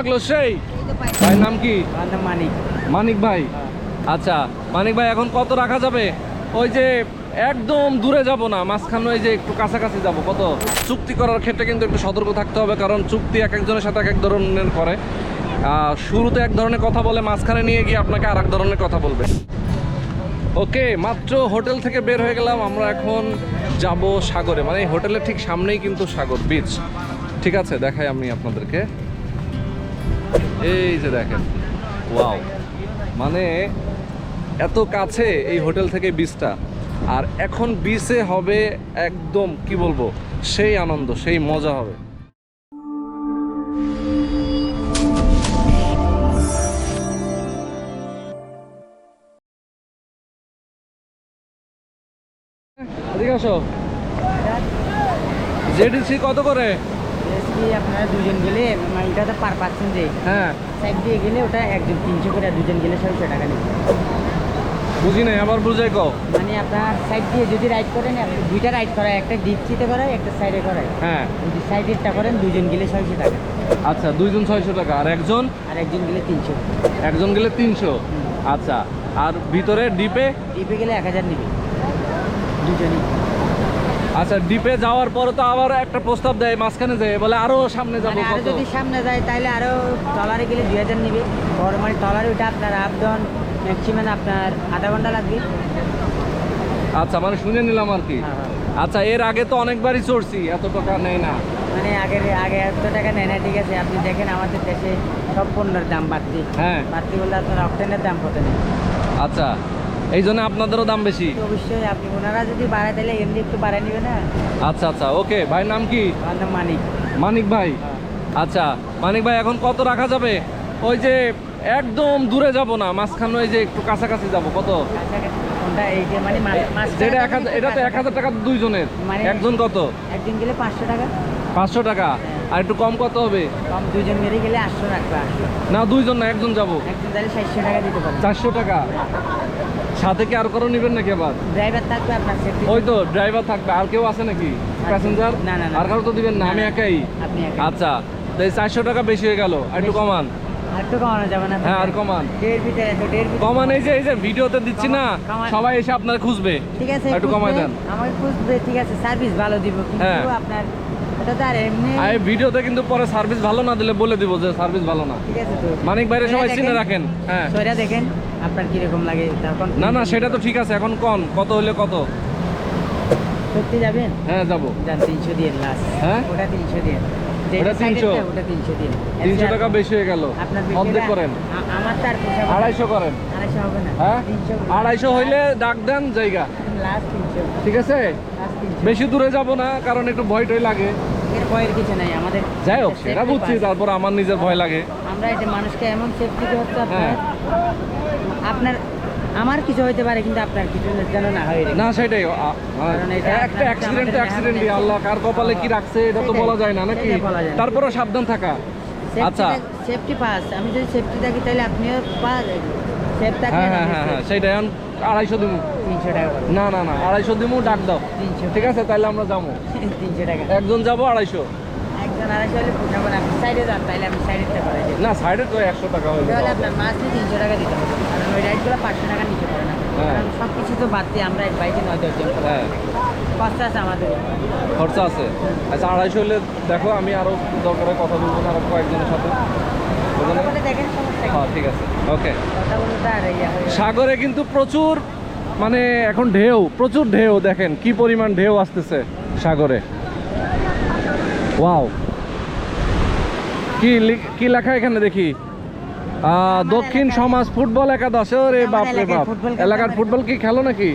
লাগলো সেই ভাই নাম কি? মানিক। মানিক ভাই। আচ্ছা মানিক ভাই, এখন কত রাখা যাবে? ওই যে একদম দূরে যাব না, মাঝখানে ওই যে একটু কাছাকাছি যাব। কত? চুক্তি করার ক্ষেত্রে কিন্তু একটু সতর্ক থাকতে হবে, কারণ চুক্তি এক একজনের সাথে এক এক ধরনের করে। শুরুতে এক ধরনের কথা বলে, মাঝখানে নিয়ে গিয়ে আপনাকে আর এক ধরনের কথা বলবে। ওকে, মাত্র হোটেল থেকে বের হয়ে গেলাম। আমরা এখন যাব সাগরে, মানে এই হোটেলের ঠিক সামনেই কিন্তু সাগর, বিচ। ঠিক আছে, দেখাই আমি আপনাদেরকে। এই যে দেখেন, ওয়াও, মানে এত কাছে এই হোটেল থেকে বিচটা। আর এখন বিচে হবে একদম কি বলবো, সেই আনন্দ, সেই মজা হবে। এদিকে আসো। জেডিসি কত করে? আপনারা দুজন গেলে ওটা তো পার পাচ্ছেন যে, হ্যাঁ, সাইড দিয়ে গেলে ওটা একজন 300 করে, দুজন গেলে 600 টাকা নেবে। বুঝি নাই, আবার বুঝাই কও। মানে আপনার সাইড দিয়ে যদি রাইড করেন, আপনি দুইটা রাইড করায়, একটা ডিপসিতে করায়, একটা সাইডে করায়। হ্যাঁ, যদি সাইডেরটা করেন দুজন গেলে 600 টাকা। আচ্ছা, দুইজন 600 টাকা, আর একজন? আর একজন গেলে 300। একজন গেলে 300। আচ্ছা, আর ভিতরে ডিপে? ডিপে গেলে 1000 নেবে দুজনই। আচ্ছা, ডিপে যাওয়ার পরে তো আবার একটা প্রস্তাব দেয় মাঝখানে যায়, বলে আরো সামনে যাবো। মানে আরো যদি সামনে যায় তাহলে আরো ট্রলারে গেলে 2000 নেবে। বড় মানে ট্রলারে ওটা আপনার আপ ডাউন ম্যাক্সিমাম আপনার আধা ঘন্টা লাগবে। আচ্ছা, মানে শুনে নিলাম আর কি। আচ্ছা, এর আগে তো অনেকবারই চড়ছি, এত টাকা নেয় না। মানে আগে এত টাকা নেয় না, ঠিক আছে। আপনি দেখেন আমাদের দেশে সব পণ্যের দাম বাড়তি। হ্যাঁ, বাড়তি বললে আপনার অক্টেনের দাম কত নেই। আচ্ছা, এই জন্য আপনাদেরও দাম বেশি। অবশ্যই আপনি ওনারা যদি বাড়ায় তাহলে এমনি একটু বাড়ায় নেবে না। আচ্ছা আচ্ছা, ওকে ভাই, নাম কি? আমার নাম মানিক। মানিক ভাই। আচ্ছা মানিক ভাই, এখন কত রাখা যাবে? ওই যে একদম দূরে যাব না, মাঝখানে ওই যে একটু কাছাকাছি যাব। কত? কোনটা? এই যে মানে যেটা এটা তো 1000 টাকা দুইজনের, একজন কত? একজন গেলে 500 টাকা। 500 টাকা। আর একটু কম কত হবে? কম দুইজন মিলে গেলে 800 রাখবা। না, দুইজন না, একজন যাব। একজন তাহলে 400 টাকা দিতে পারবেন। 400 টাকা। সাথে কি আর কারো নেবেন নাকি আবার? ড্রাইভার থাকবে আপনার সেফটি। ওই তো ড্রাইভার থাকবে, আর কেউ আছে নাকি প্যাসেঞ্জার? না না, আর কারো তো দিবেন না, আমি একাই। আপনি একাই। আচ্ছা, তো এই 400 টাকা বেশি হয়ে গেল, আর একটু কমান। আর একটু কমানো যাবে না? হ্যাঁ, আর কমান। দেড় ভিতরে আছে, দেড় ভিতরে কমান। এই যে ভিডিওতে দিচ্ছি না, সবাই এসে আপনার খুঁজবে। ঠিক আছে, একটু কমাই দেন। আমাকে খুঁজবে, ঠিক আছে। সার্ভিস ভালো দিব, কিন্তু আপনার এটা তো আর এমনি। এই ভিডিওতে কিন্তু পরে সার্ভিস ভালো না দিলে বলে দিব যে সার্ভিস ভালো না। ঠিক আছে, তো মানিক ভাইরে সবাই চিনে রাখেন। হ্যাঁ, সইরা দেখেন আপনার কি রকম লাগে তখন। না না, সেটা তো ঠিক আছে। এখন কত হলে কত? সত্যি যাবেন? হ্যাঁ, যাবো। যান, 300 দিয়ে লাস্ট। হ্যাঁ, ওটা 300 দিয়ে। ওটা 300? ওটা 300 দিয়ে। 300 টাকা বেশি হয়ে গেল। আপনার অর্ধেক করেন। আমার তার 250 করেন। 250 হবে না। হ্যাঁ, 300 250 হইলে ডাক দেন জায়গা। লাস্ট 300। ঠিক আছে, লাস্ট 300। বেশি দূরে যাব না, কারণ একটু ভয় টয় লাগে। এর ভয়ের কিছু নাই আমাদের। যাই হোক, সেটা বুঝছি, তারপর আমার নিজের ভয় লাগে। আমরা এই যে মানুষকে এমন সেফটি হচ্ছে হ্যাঁ, আপনার আমার কিছু হইতে পারে, কিন্তু আপনার কিছু যেন না হয়। না, সেটাই। কারণ এটা একটা অ্যাক্সিডেন্ট তো অ্যাক্সিডেন্টই, আল্লাহ কার কপালে কি রাখছে এটা তো বলা যায় না, নাকি? তারপরও সাবধান থাকা। আচ্ছা, সেফটি পাস। আমি যদি সেফটি থাকি তাহলে আপনিও পাস। সেফ থাকলে হ্যাঁ হ্যাঁ হ্যাঁ হ্যাঁ, সেইটাই। এখন 250 দিব। 300 টাকা। না না না, 250 দিব, ডাক দাও। 300। ঠিক আছে, তাহলে আমরা যাবো। 300 টাকা। একজন যাবো 250। একজন 250 হলে পোষাবো না। আপনি সাইডে যান, তাহলে আমি সাইডে করাই দেবো। না, সাইডে তো 100 টাকা হইলে তাহলে আপনার মাসে 300 টাকা দিতে হবে, কারণ ওই রাইডগুলো 500 টাকা নিতে পারে না। কারণ সব কিছু তো বাদ দিয়ে আমরা বাইকে 9-10 জন। হ্যাঁ, খরচা আছে আমাদের। খরচা আছে। আচ্ছা, 250 হলে দেখো, আমি আরো দরকারে কথা বলবো না, আরো কয়েকজনের সাথে। দেখেন সমস্যা। হ্যাঁ, ঠিক আছে, ওকে। কথা বলতে আর সাগরে কিন্তু প্রচুর, মানে এখন প্রচুর ঢেউ। দেখেন কি পরিমাণ ঢেউ আসতেছে সাগরে। ওয়াও, কি লেখা এখানে দেখি? দক্ষিণ সমাজ ফুটবল একাদশ। ওরে বাপ রে বাপ, এলাকার ফুটবল কি খেলো নাকি?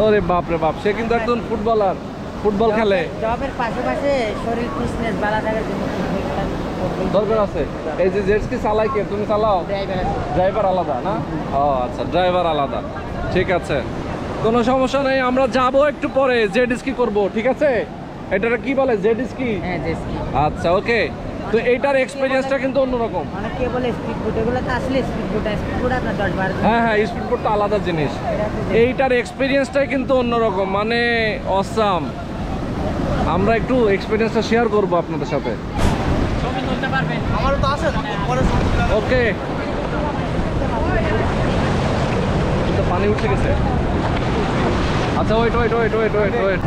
ওরে বাপ রে বাপ, সে কিন্তু একজন ফুটবলার, ফুটবল খেলে। জবের পাশাপাশি শরীর ফিটনেস ভালো থাকার জন্য দরকার আছে। এই যে জেট স্কি চালাই কে? তুমি চালাও? ড্রাইভার আলাদা না? ও আচ্ছা, ড্রাইভার আলাদা। ঠিক আছে, কোনো সমস্যা নেই। আমরা যাব একটু পরে, জেট স্কি করবো। ঠিক আছে, এটা কি বলে? Jet ski? হ্যাঁ, জেট স্কি। আচ্ছা, ওকে। তো এইটার এক্সপেরিয়েন্সটা কিন্তু অন্যরকম। অনেকে বলে স্পিড বোট, এগুলো তো আসলে স্পিড বোট আপনার 10-12। হ্যাঁ হ্যাঁ, স্পিড বোট তো আলাদা জিনিস। এইটার এক্সপেরিয়েন্সটাই কিন্তু অন্যরকম, মানে অসাম। আমরা একটু এক্সপেরিয়েন্সটা শেয়ার করবো আপনাদের সাথে। ওকে, পানি উঠে গেছে। আচ্ছা wait wait wait wait wait wait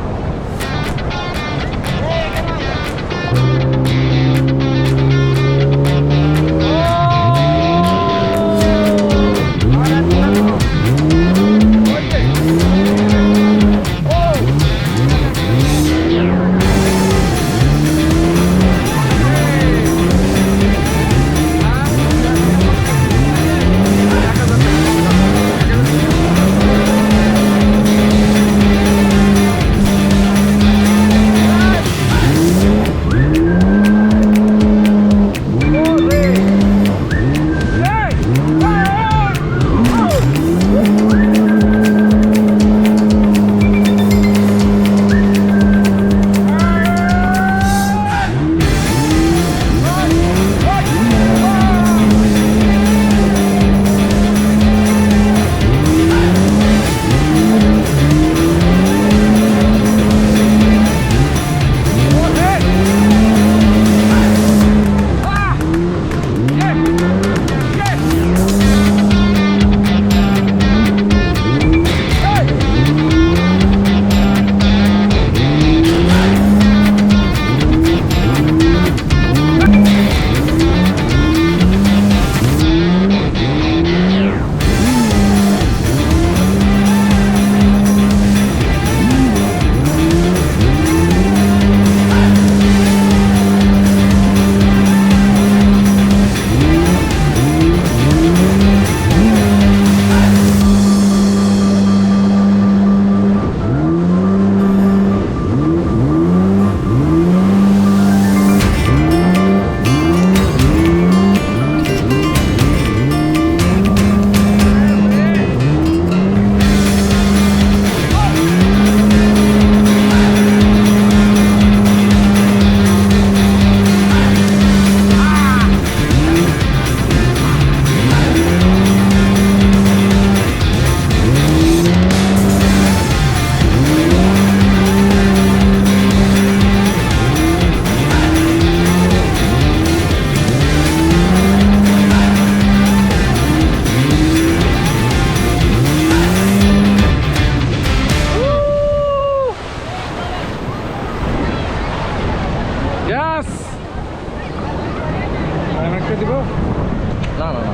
না না না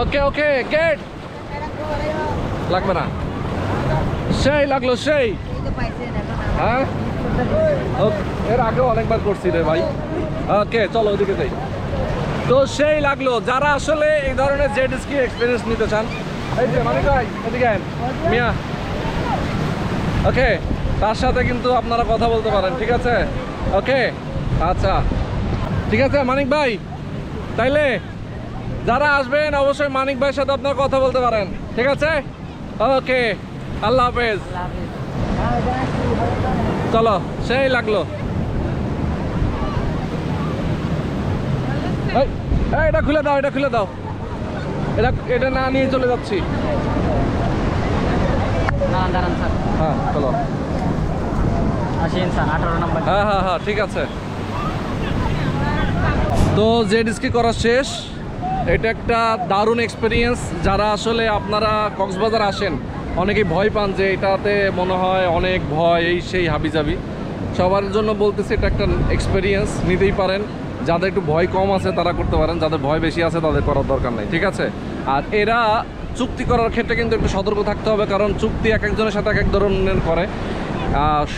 ওকে ওকে গেট লাগবে না, সেই লাগলো সেই। হ্যাঁ এর আগেও অনেকবার করছি রে ভাই। ওকে চলো ওদিকে যাই। তো সেই লাগলো, যারা আসলে এই ধরনের জেট স্কি এক্সপিরিয়েন্স নিতে চান, এই যে মানিক ভাই এদিকে আইন, মিয়া, ওকে, তার সাথে কিন্তু আপনারা কথা বলতে পারেন, ঠিক আছে? ওকে আচ্ছা ঠিক আছে মানিক ভাই, তাইলে যারা আসবেন অবশ্যই মানিক ভাইয়ের সাথে আপনারা কথা বলতে পারেন, ঠিক আছে? ওকে আল্লাহ হাফেজ। চলো সেই লাগলো। এটা খুলে দাও, এটা খুলে দাও, এটা না নিয়ে চলে যাচ্ছি। হ্যাঁ চলো, হ্যাঁ হ্যাঁ হ্যাঁ ঠিক আছে। তো জেট স্কি করা শেষ, এটা একটা দারুণ এক্সপিরিয়েন্স। যারা আসলে আপনারা কক্সবাজার আসেন, অনেকেই ভয় পান যে এটাতে মনে হয় অনেক ভয়, এই সেই হাবিজাবি, সবার জন্য বলতেছি এটা একটা এক্সপিরিয়েন্স, নিতেই পারেন। যাদের একটু ভয় কম আছে তারা করতে পারেন, যাদের ভয় বেশি আছে তাদের করার দরকার নেই, ঠিক আছে? আর এরা চুক্তি করার ক্ষেত্রে কিন্তু একটু সতর্ক থাকতে হবে, কারণ চুক্তি এক একজনের সাথে এক এক ধরনের করে।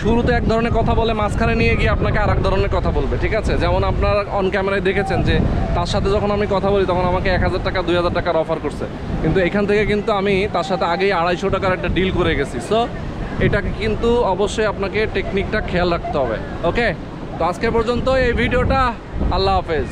শুরুতে এক ধরনের কথা বলে, মাঝখানে নিয়ে গিয়ে আপনাকে আর এক ধরনের কথা বলবে, ঠিক আছে? যেমন আপনারা অন ক্যামেরায় দেখেছেন যে তার সাথে যখন আমি কথা বলি তখন আমাকে 1000 টাকা 2000 টাকার অফার করছে, কিন্তু এখান থেকে কিন্তু আমি তার সাথে আগেই 250 টাকার একটা ডিল করে গেছি। সো এটাকে কিন্তু অবশ্যই আপনাকে টেকনিকটা খেয়াল রাখতে হবে। ওকে, তো আজকে পর্যন্ত এই ভিডিওটা, আল্লাহ হাফেজ।